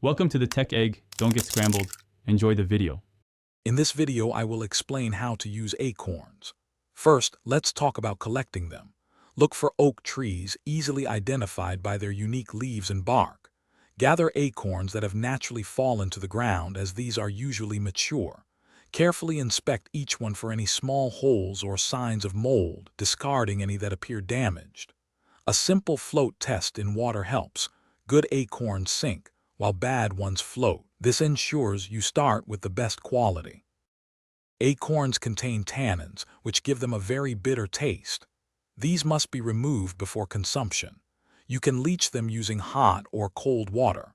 Welcome to the Tech Egg. Don't get scrambled. Enjoy the video. In this video, I will explain how to use acorns. First, let's talk about collecting them. Look for oak trees easily identified by their unique leaves and bark. Gather acorns that have naturally fallen to the ground, as these are usually mature. Carefully inspect each one for any small holes or signs of mold, discarding any that appear damaged. A simple float test in water helps. Good acorns sink, while bad ones float. This ensures you start with the best quality. Acorns contain tannins, which give them a very bitter taste. These must be removed before consumption. You can leach them using hot or cold water.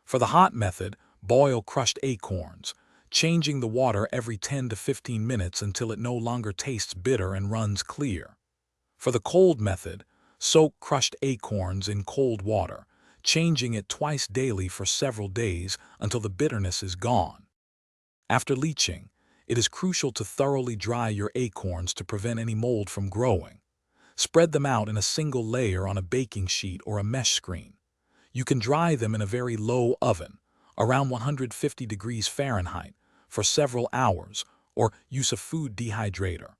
For the hot method, boil crushed acorns, changing the water every 10 to 15 minutes until it no longer tastes bitter and runs clear. For the cold method, soak crushed acorns in cold water, changing it twice daily for several days until the bitterness is gone. After leaching, it is crucial to thoroughly dry your acorns to prevent any mold from growing. Spread them out in a single layer on a baking sheet or a mesh screen. You can dry them in a very low oven, around 150 degrees Fahrenheit, for several hours, or use a food dehydrator.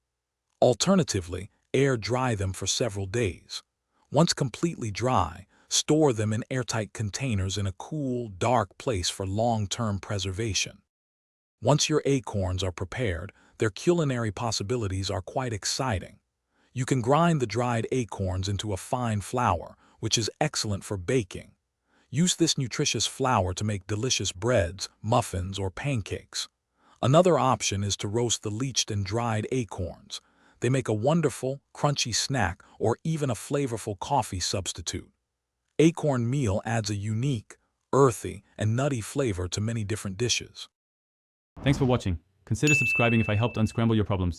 Alternatively, air dry them for several days. Once completely dry, store them in airtight containers in a cool, dark place for long-term preservation. Once your acorns are prepared, their culinary possibilities are quite exciting. You can grind the dried acorns into a fine flour, which is excellent for baking. Use this nutritious flour to make delicious breads, muffins, or pancakes. Another option is to roast the leached and dried acorns. They make a wonderful, crunchy snack or even a flavorful coffee substitute. Acorn meal adds a unique, earthy, and nutty flavor to many different dishes. Thanks for watching. Consider subscribing if I helped unscramble your problems.